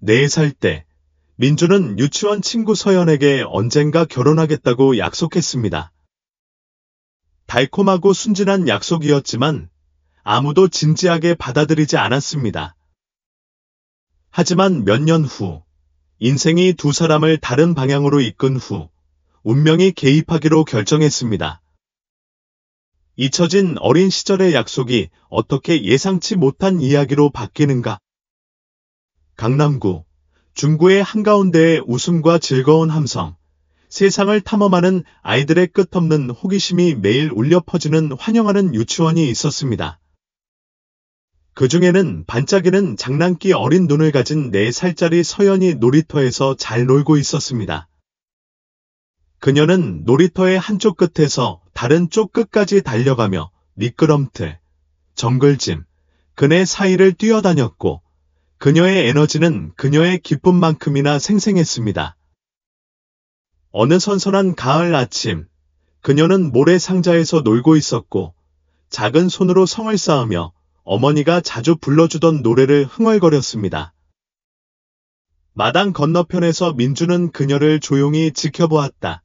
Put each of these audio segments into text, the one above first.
4살 때 민주는 유치원 친구 서연에게 언젠가 결혼하겠다고 약속했습니다. 달콤하고 순진한 약속이었지만 아무도 진지하게 받아들이지 않았습니다. 하지만 몇 년 후, 인생이 두 사람을 다른 방향으로 이끈 후 운명이 개입하기로 결정했습니다. 잊혀진 어린 시절의 약속이 어떻게 예상치 못한 이야기로 바뀌는가? 강남구, 중구의 한가운데에 웃음과 즐거운 함성, 세상을 탐험하는 아이들의 끝없는 호기심이 매일 울려 퍼지는 환영하는 유치원이 있었습니다. 그 중에는 반짝이는 장난기 어린 눈을 가진 4살짜리 서연이 놀이터에서 잘 놀고 있었습니다. 그녀는 놀이터의 한쪽 끝에서 다른 쪽 끝까지 달려가며 미끄럼틀, 정글짐, 그네 사이를 뛰어다녔고 그녀의 에너지는 그녀의 기쁨만큼이나 생생했습니다. 어느 선선한 가을 아침, 그녀는 모래상자에서 놀고 있었고 작은 손으로 성을 쌓으며 어머니가 자주 불러주던 노래를 흥얼거렸습니다. 마당 건너편에서 민주는 그녀를 조용히 지켜보았다.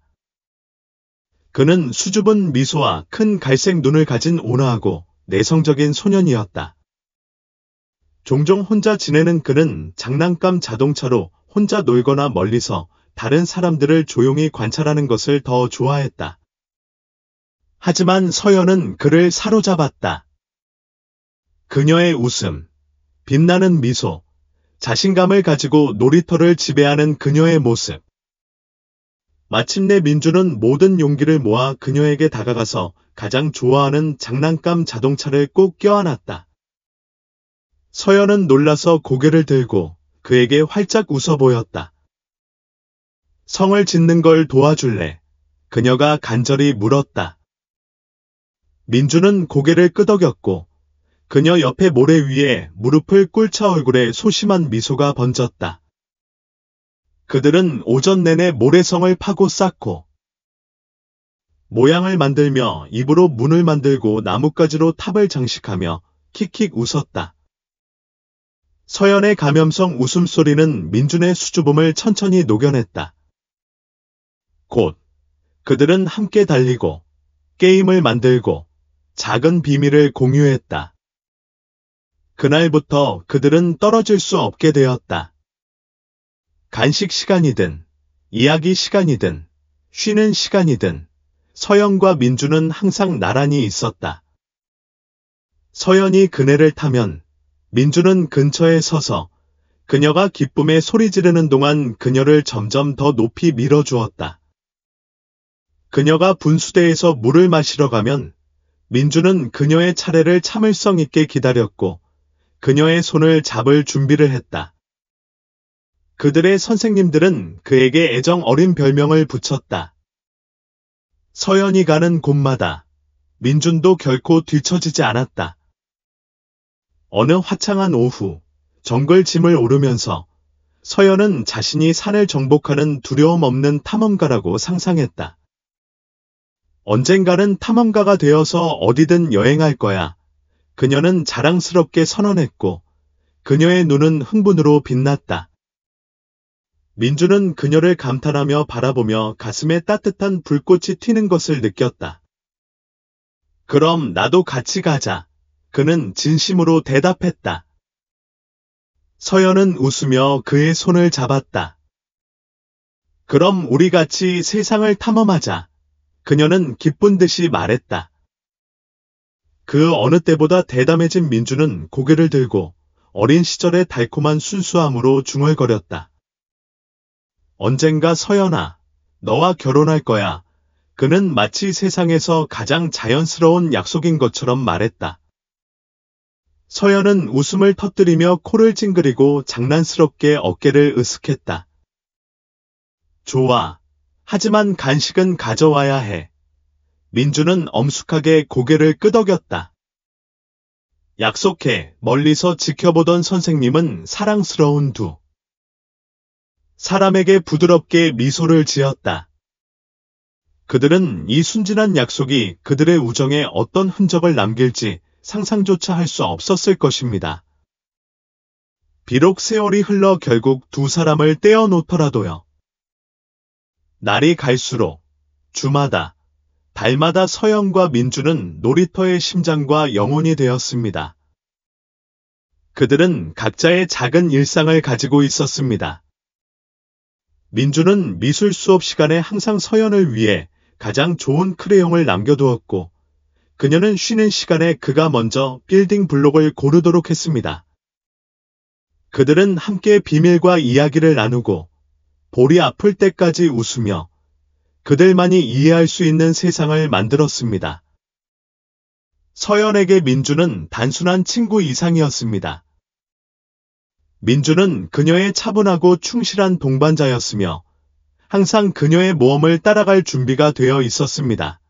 그는 수줍은 미소와 큰 갈색 눈을 가진 온화하고 내성적인 소년이었다. 종종 혼자 지내는 그는 장난감 자동차로 혼자 놀거나 멀리서 다른 사람들을 조용히 관찰하는 것을 더 좋아했다. 하지만 서연은 그를 사로잡았다. 그녀의 웃음, 빛나는 미소, 자신감을 가지고 놀이터를 지배하는 그녀의 모습. 마침내 민주는 모든 용기를 모아 그녀에게 다가가서 가장 좋아하는 장난감 자동차를 꼭 껴안았다. 서연은 놀라서 고개를 들고 그에게 활짝 웃어 보였다. 성을 짓는 걸 도와줄래? 그녀가 간절히 물었다. 민주는 고개를 끄덕였고 그녀 옆에 모래 위에 무릎을 꿇자 얼굴에 소심한 미소가 번졌다. 그들은 오전 내내 모래성을 파고 쌓고 모양을 만들며 입으로 문을 만들고 나뭇가지로 탑을 장식하며 킥킥 웃었다. 서연의 감염성 웃음소리는 민준의 수줍음을 천천히 녹여냈다. 곧 그들은 함께 달리고 게임을 만들고 작은 비밀을 공유했다. 그날부터 그들은 떨어질 수 없게 되었다. 간식 시간이든 이야기 시간이든 쉬는 시간이든 서연과 민주는 항상 나란히 있었다. 서연이 그네를 타면 민주는 근처에 서서 그녀가 기쁨에 소리 지르는 동안 그녀를 점점 더 높이 밀어주었다. 그녀가 분수대에서 물을 마시러 가면 민주는 그녀의 차례를 참을성 있게 기다렸고 그녀의 손을 잡을 준비를 했다. 그들의 선생님들은 그에게 애정 어린 별명을 붙였다. 서연이 가는 곳마다 민준도 결코 뒤처지지 않았다. 어느 화창한 오후, 정글짐을 오르면서 서연은 자신이 산을 정복하는 두려움 없는 탐험가라고 상상했다. 언젠가는 탐험가가 되어서 어디든 여행할 거야. 그녀는 자랑스럽게 선언했고 그녀의 눈은 흥분으로 빛났다. 민주는 그녀를 감탄하며 바라보며 가슴에 따뜻한 불꽃이 튀는 것을 느꼈다. 그럼 나도 같이 가자. 그는 진심으로 대답했다. 서연은 웃으며 그의 손을 잡았다. 그럼 우리 같이 세상을 탐험하자. 그녀는 기쁜 듯이 말했다. 그 어느 때보다 대담해진 민주는 고개를 들고 어린 시절의 달콤한 순수함으로 중얼거렸다. 언젠가 서연아, 너와 결혼할 거야. 그는 마치 세상에서 가장 자연스러운 약속인 것처럼 말했다. 서연은 웃음을 터뜨리며 코를 찡그리고 장난스럽게 어깨를 으쓱했다. 좋아. 하지만 간식은 가져와야 해. 민주는 엄숙하게 고개를 끄덕였다. 약속해. 멀리서 지켜보던 선생님은 사랑스러운 두 사람에게 부드럽게 미소를 지었다. 그들은 이 순진한 약속이 그들의 우정에 어떤 흔적을 남길지 상상조차 할 수 없었을 것입니다. 비록 세월이 흘러 결국 두 사람을 떼어놓더라도요. 날이 갈수록 주마다, 달마다 서연과 민주는 놀이터의 심장과 영혼이 되었습니다. 그들은 각자의 작은 일상을 가지고 있었습니다. 민주는 미술 수업 시간에 항상 서연을 위해 가장 좋은 크레용을 남겨두었고, 그녀는 쉬는 시간에 그가 먼저 빌딩 블록을 고르도록 했습니다. 그들은 함께 비밀과 이야기를 나누고 볼이 아플 때까지 웃으며 그들만이 이해할 수 있는 세상을 만들었습니다. 서연에게 민주는 단순한 친구 이상이었습니다. 민주는 그녀의 차분하고 충실한 동반자였으며 항상 그녀의 모험을 따라갈 준비가 되어 있었습니다.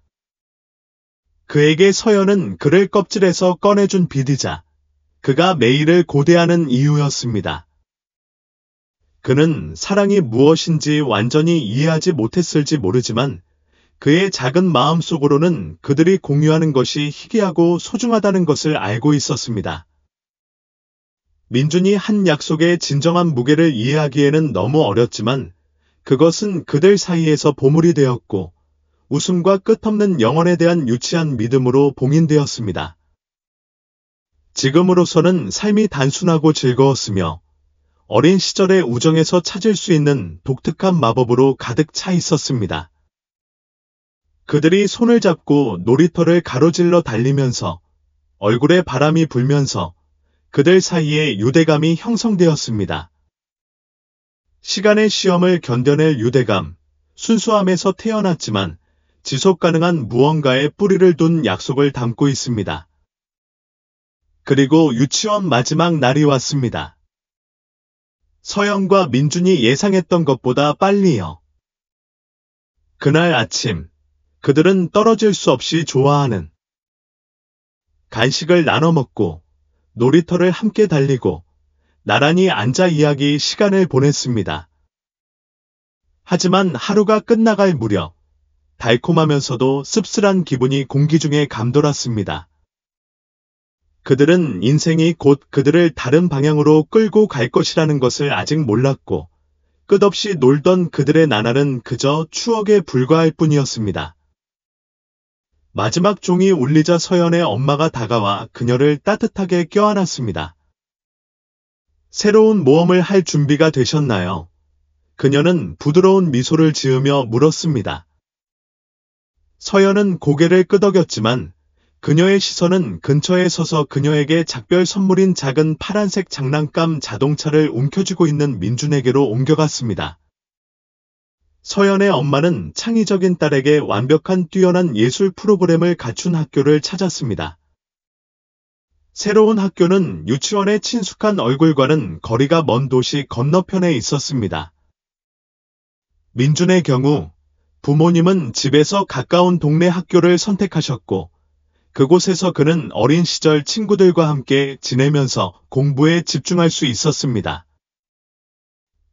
그에게 서연은 그를 껍질에서 꺼내준 비디자, 그가 매일을 고대하는 이유였습니다. 그는 사랑이 무엇인지 완전히 이해하지 못했을지 모르지만 그의 작은 마음속으로는 그들이 공유하는 것이 희귀하고 소중하다는 것을 알고 있었습니다. 민준이 한 약속의 진정한 무게를 이해하기에는 너무 어렸지만 그것은 그들 사이에서 보물이 되었고 웃음과 끝없는 영혼에 대한 유치한 믿음으로 봉인되었습니다. 지금으로서는 삶이 단순하고 즐거웠으며 어린 시절의 우정에서 찾을 수 있는 독특한 마법으로 가득 차 있었습니다. 그들이 손을 잡고 놀이터를 가로질러 달리면서 얼굴에 바람이 불면서 그들 사이에 유대감이 형성되었습니다. 시간의 시험을 견뎌낼 유대감, 순수함에서 태어났지만 지속 가능한 무언가에 뿌리를 둔 약속을 담고 있습니다. 그리고 유치원 마지막 날이 왔습니다. 서연과 민준이 예상했던 것보다 빨리요. 그날 아침, 그들은 떨어질 수 없이 좋아하는 간식을 나눠 먹고 놀이터를 함께 달리고 나란히 앉아 이야기 시간을 보냈습니다. 하지만 하루가 끝나갈 무렵 달콤하면서도 씁쓸한 기분이 공기 중에 감돌았습니다. 그들은 인생이 곧 그들을 다른 방향으로 끌고 갈 것이라는 것을 아직 몰랐고 끝없이 놀던 그들의 나날은 그저 추억에 불과할 뿐이었습니다. 마지막 종이 울리자 서연의 엄마가 다가와 그녀를 따뜻하게 껴안았습니다. 새로운 모험을 할 준비가 되셨나요? 그녀는 부드러운 미소를 지으며 물었습니다. 서연은 고개를 끄덕였지만 그녀의 시선은 근처에 서서 그녀에게 작별 선물인 작은 파란색 장난감 자동차를 움켜쥐고 있는 민준에게로 옮겨갔습니다. 서연의 엄마는 창의적인 딸에게 완벽한 뛰어난 예술 프로그램을 갖춘 학교를 찾았습니다. 새로운 학교는 유치원의 친숙한 얼굴과는 거리가 먼 도시 건너편에 있었습니다. 민준의 경우 부모님은 집에서 가까운 동네 학교를 선택하셨고 그곳에서 그는 어린 시절 친구들과 함께 지내면서 공부에 집중할 수 있었습니다.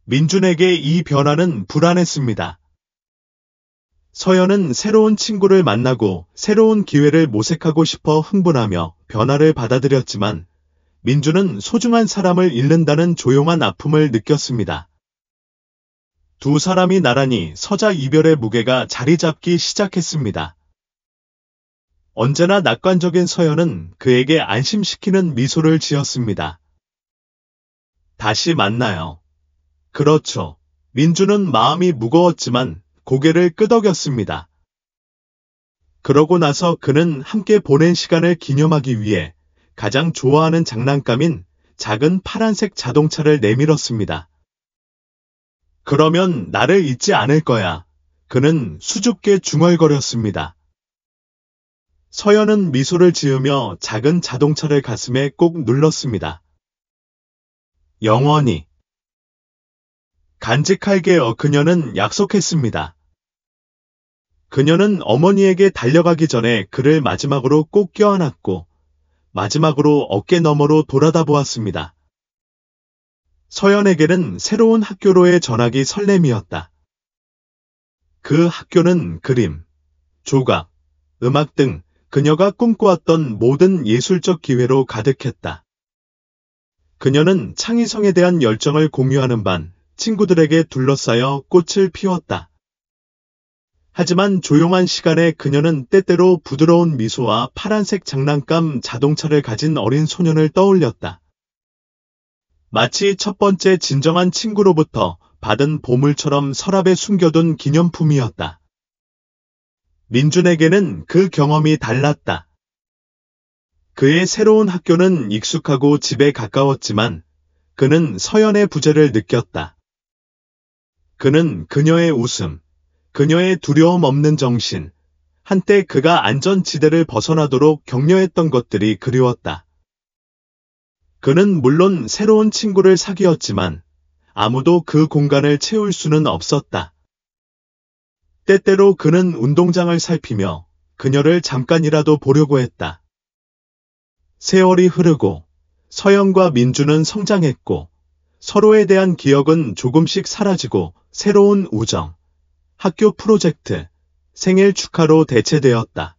민준에게 이 변화는 불안했습니다. 서연은 새로운 친구를 만나고 새로운 기회를 모색하고 싶어 흥분하며 변화를 받아들였지만 민준은 소중한 사람을 잃는다는 조용한 아픔을 느꼈습니다. 두 사람이 나란히 서자 이별의 무게가 자리 잡기 시작했습니다. 언제나 낙관적인 서연은 그에게 안심시키는 미소를 지었습니다. 다시 만나요. 그렇죠. 민준은 마음이 무거웠지만 고개를 끄덕였습니다. 그러고 나서 그는 함께 보낸 시간을 기념하기 위해 가장 좋아하는 장난감인 작은 파란색 자동차를 내밀었습니다. 그러면 나를 잊지 않을 거야. 그는 수줍게 중얼거렸습니다. 서연은 미소를 지으며 작은 자동차를 가슴에 꼭 눌렀습니다. 영원히. 간직할게요. 그녀는 약속했습니다. 그녀는 어머니에게 달려가기 전에 그를 마지막으로 꼭 껴안았고 마지막으로 어깨 너머로 돌아다 보았습니다. 서연에게는 새로운 학교로의 전학이 설렘이었다. 그 학교는 그림, 조각, 음악 등 그녀가 꿈꿔왔던 모든 예술적 기회로 가득했다. 그녀는 창의성에 대한 열정을 공유하는 반 친구들에게 둘러싸여 꽃을 피웠다. 하지만 조용한 시간에 그녀는 때때로 부드러운 미소와 파란색 장난감 자동차를 가진 어린 소년을 떠올렸다. 마치 첫 번째 진정한 친구로부터 받은 보물처럼 서랍에 숨겨둔 기념품이었다. 민준에게는 그 경험이 달랐다. 그의 새로운 학교는 익숙하고 집에 가까웠지만 그는 서연의 부재를 느꼈다. 그는 그녀의 웃음, 그녀의 두려움 없는 정신, 한때 그가 안전지대를 벗어나도록 격려했던 것들이 그리웠다. 그는 물론 새로운 친구를 사귀었지만 아무도 그 공간을 채울 수는 없었다. 때때로 그는 운동장을 살피며 그녀를 잠깐이라도 보려고 했다. 세월이 흐르고 서연과 민주는 성장했고 서로에 대한 기억은 조금씩 사라지고 새로운 우정, 학교 프로젝트, 생일 축하로 대체되었다.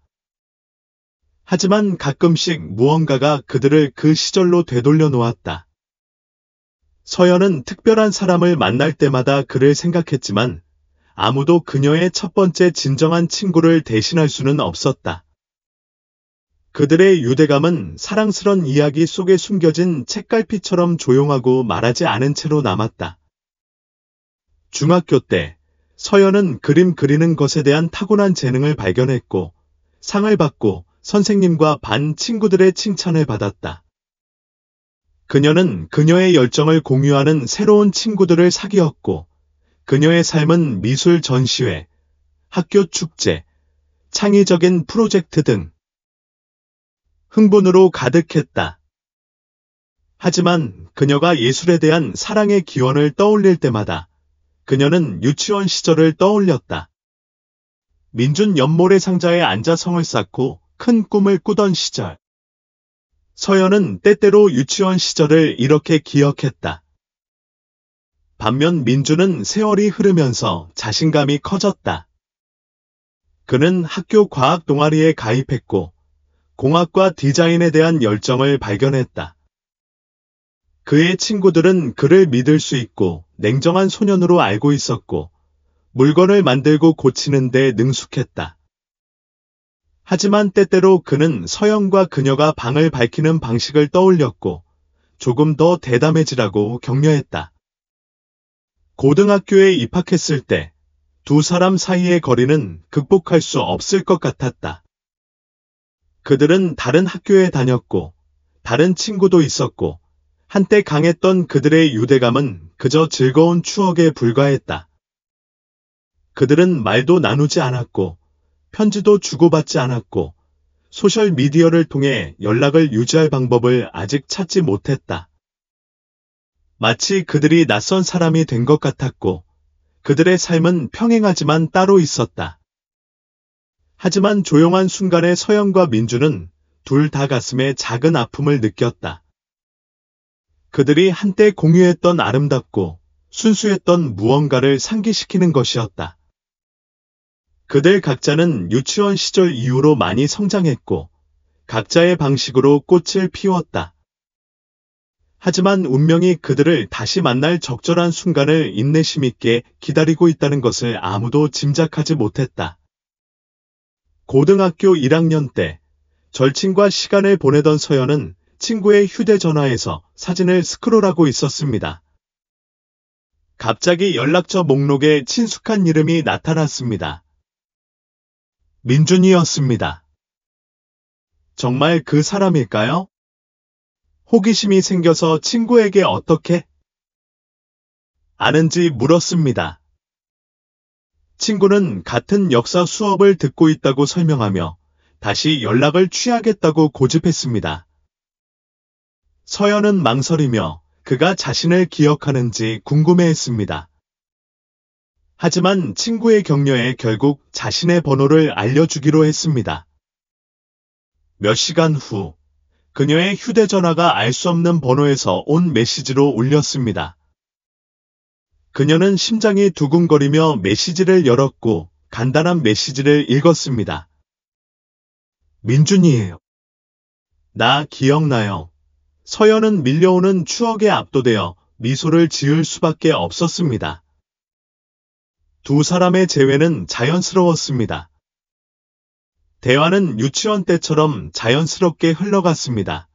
하지만 가끔씩 무언가가 그들을 그 시절로 되돌려 놓았다. 서연은 특별한 사람을 만날 때마다 그를 생각했지만 아무도 그녀의 첫 번째 진정한 친구를 대신할 수는 없었다. 그들의 유대감은 사랑스런 이야기 속에 숨겨진 책갈피처럼 조용하고 말하지 않은 채로 남았다. 중학교 때 서연은 그림 그리는 것에 대한 타고난 재능을 발견했고 상을 받고 선생님과 반 친구들의 칭찬을 받았다. 그녀는 그녀의 열정을 공유하는 새로운 친구들을 사귀었고 그녀의 삶은 미술 전시회, 학교 축제, 창의적인 프로젝트 등 흥분으로 가득했다. 하지만 그녀가 예술에 대한 사랑의 기원을 떠올릴 때마다 그녀는 유치원 시절을 떠올렸다. 민준 연모래 상자에 앉아 성을 쌓고 큰 꿈을 꾸던 시절. 서연은 때때로 유치원 시절을 이렇게 기억했다. 반면 민주는 세월이 흐르면서 자신감이 커졌다. 그는 학교 과학 동아리에 가입했고 공학과 디자인에 대한 열정을 발견했다. 그의 친구들은 그를 믿을 수 있고 냉정한 소년으로 알고 있었고 물건을 만들고 고치는 데 능숙했다. 하지만 때때로 그는 서연과 그녀가 방을 밝히는 방식을 떠올렸고 조금 더 대담해지라고 격려했다. 고등학교에 입학했을 때 두 사람 사이의 거리는 극복할 수 없을 것 같았다. 그들은 다른 학교에 다녔고 다른 친구도 있었고 한때 강했던 그들의 유대감은 그저 즐거운 추억에 불과했다. 그들은 말도 나누지 않았고 편지도 주고받지 않았고 소셜미디어를 통해 연락을 유지할 방법을 아직 찾지 못했다. 마치 그들이 낯선 사람이 된 것 같았고 그들의 삶은 평행하지만 따로 있었다. 하지만 조용한 순간에 서연과 민주는 둘 다 가슴에 작은 아픔을 느꼈다. 그들이 한때 공유했던 아름답고 순수했던 무언가를 상기시키는 것이었다. 그들 각자는 유치원 시절 이후로 많이 성장했고 각자의 방식으로 꽃을 피웠다. 하지만 운명이 그들을 다시 만날 적절한 순간을 인내심 있게 기다리고 있다는 것을 아무도 짐작하지 못했다. 고등학교 1학년 때 절친과 시간을 보내던 서연은 친구의 휴대전화에서 사진을 스크롤하고 있었습니다. 갑자기 연락처 목록에 친숙한 이름이 나타났습니다. 민준이었습니다. 정말 그 사람일까요? 호기심이 생겨서 친구에게 어떻게 아는지 물었습니다. 친구는 같은 역사 수업을 듣고 있다고 설명하며 다시 연락을 취하겠다고 고집했습니다. 서연은 망설이며 그가 자신을 기억하는지 궁금해했습니다. 하지만 친구의 격려에 결국 자신의 번호를 알려주기로 했습니다. 몇 시간 후 그녀의 휴대전화가 알 수 없는 번호에서 온 메시지로 울렸습니다. 그녀는 심장이 두근거리며 메시지를 열었고 간단한 메시지를 읽었습니다. 민준이에요. 나 기억나요. 서연은 밀려오는 추억에 압도되어 미소를 지을 수밖에 없었습니다. 두 사람의 재회는 자연스러웠습니다. 대화는 유치원 때처럼 자연스럽게 흘러갔습니다.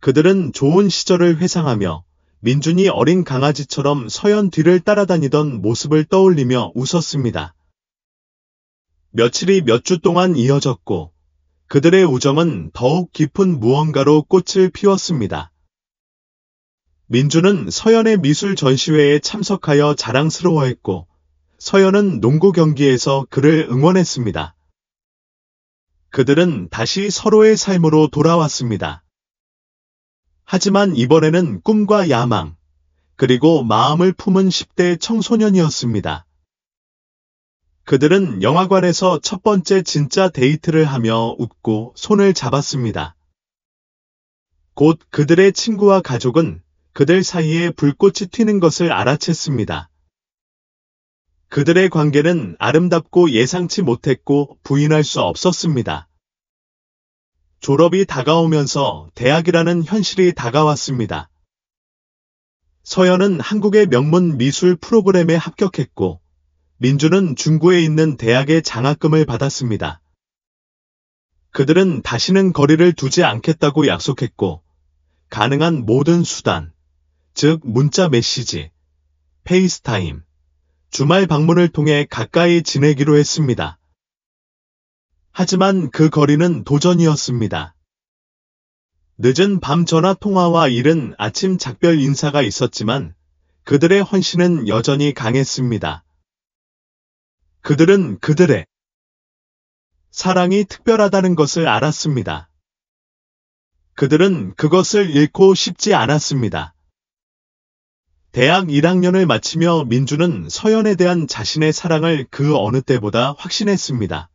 그들은 좋은 시절을 회상하며 민준이 어린 강아지처럼 서연 뒤를 따라다니던 모습을 떠올리며 웃었습니다. 며칠이 몇 주 동안 이어졌고 그들의 우정은 더욱 깊은 무언가로 꽃을 피웠습니다. 민준은 서연의 미술 전시회에 참석하여 자랑스러워했고 서연은 농구 경기에서 그를 응원했습니다. 그들은 다시 서로의 삶으로 돌아왔습니다. 하지만 이번에는 꿈과 야망, 그리고 마음을 품은 10대 청소년이었습니다. 그들은 영화관에서 첫 번째 진짜 데이트를 하며 웃고 손을 잡았습니다. 곧 그들의 친구와 가족은 그들 사이에 불꽃이 튀는 것을 알아챘습니다. 그들의 관계는 아름답고 예상치 못했고 부인할 수 없었습니다. 졸업이 다가오면서 대학이라는 현실이 다가왔습니다. 서연은 한국의 명문 미술 프로그램에 합격했고 민준은 중구에 있는 대학의 장학금을 받았습니다. 그들은 다시는 거리를 두지 않겠다고 약속했고 가능한 모든 수단, 즉 문자 메시지, 페이스타임, 주말 방문을 통해 가까이 지내기로 했습니다. 하지만 그 거리는 도전이었습니다. 늦은 밤 전화 통화와 이른 아침 작별 인사가 있었지만 그들의 헌신은 여전히 강했습니다. 그들은 그들의 사랑이 특별하다는 것을 알았습니다. 그들은 그것을 잃고 싶지 않았습니다. 대학 1학년을 마치며 민준은 서연에 대한 자신의 사랑을 그 어느 때보다 확신했습니다.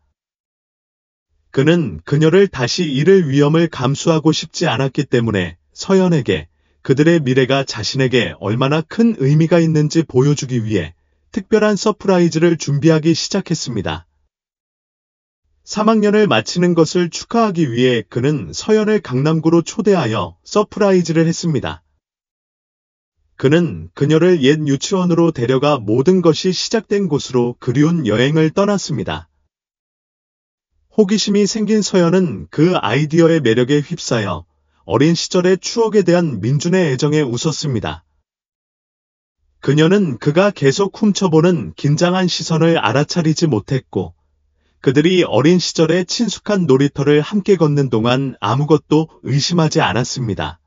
그는 그녀를 다시 잃을 위험을 감수하고 싶지 않았기 때문에 서연에게 그들의 미래가 자신에게 얼마나 큰 의미가 있는지 보여주기 위해 특별한 서프라이즈를 준비하기 시작했습니다. 3학년을 마치는 것을 축하하기 위해 그는 서연을 강남구로 초대하여 서프라이즈를 했습니다. 그는 그녀를 옛 유치원으로 데려가 모든 것이 시작된 곳으로 그리운 여행을 떠났습니다. 호기심이 생긴 서연은 그 아이디어의 매력에 휩싸여 어린 시절의 추억에 대한 민준의 애정에 웃었습니다. 그녀는 그가 계속 훔쳐보는 긴장한 시선을 알아차리지 못했고 그들이 어린 시절의 친숙한 놀이터를 함께 걷는 동안 아무것도 의심하지 않았습니다.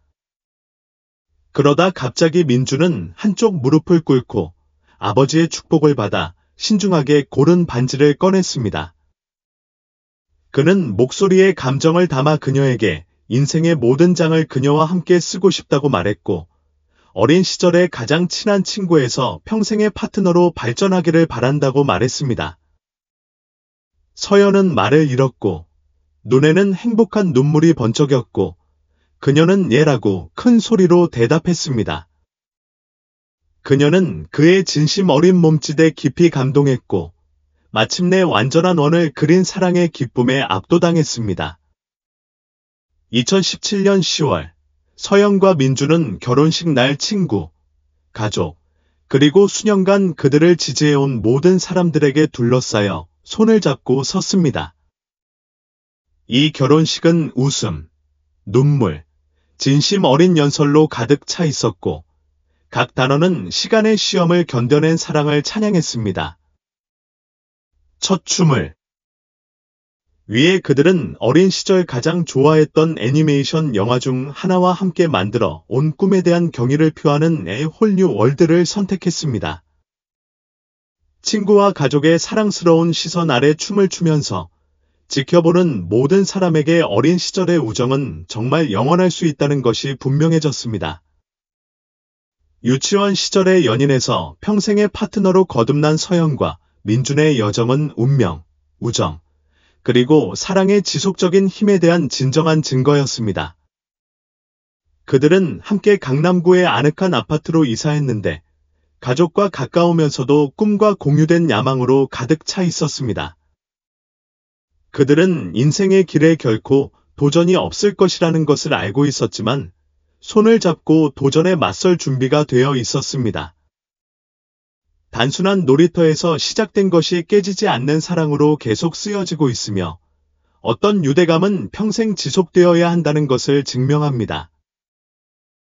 그러다 갑자기 민준은 한쪽 무릎을 꿇고 아버지의 축복을 받아 신중하게 고른 반지를 꺼냈습니다. 그는 목소리에 감정을 담아 그녀에게 인생의 모든 장을 그녀와 함께 쓰고 싶다고 말했고 어린 시절의 가장 친한 친구에서 평생의 파트너로 발전하기를 바란다고 말했습니다. 서연은 말을 잃었고 눈에는 행복한 눈물이 번쩍였고 그녀는 예라고 큰 소리로 대답했습니다. 그녀는 그의 진심 어린 몸짓에 깊이 감동했고 마침내 완전한 원을 그린 사랑의 기쁨에 압도당했습니다. 2017년 10월 서연과 민준은 결혼식 날 친구, 가족, 그리고 수년간 그들을 지지해온 모든 사람들에게 둘러싸여 손을 잡고 섰습니다. 이 결혼식은 웃음, 눈물, 진심 어린 연설로 가득 차 있었고 각 단어는 시간의 시험을 견뎌낸 사랑을 찬양했습니다. 첫 춤을 위에 그들은 어린 시절 가장 좋아했던 애니메이션 영화 중 하나와 함께 만들어 온 꿈에 대한 경의를 표하는 A Whole New World를 선택했습니다. 친구와 가족의 사랑스러운 시선 아래 춤을 추면서 지켜보는 모든 사람에게 어린 시절의 우정은 정말 영원할 수 있다는 것이 분명해졌습니다. 유치원 시절의 연인에서 평생의 파트너로 거듭난 서연과 민준의 여정은 운명, 우정, 그리고 사랑의 지속적인 힘에 대한 진정한 증거였습니다. 그들은 함께 강남구의 아늑한 아파트로 이사했는데 가족과 가까우면서도 꿈과 공유된 야망으로 가득 차 있었습니다. 그들은 인생의 길에 결코 도전이 없을 것이라는 것을 알고 있었지만 손을 잡고 도전에 맞설 준비가 되어 있었습니다. 단순한 놀이터에서 시작된 것이 깨지지 않는 사랑으로 계속 쓰여지고 있으며 어떤 유대감은 평생 지속되어야 한다는 것을 증명합니다.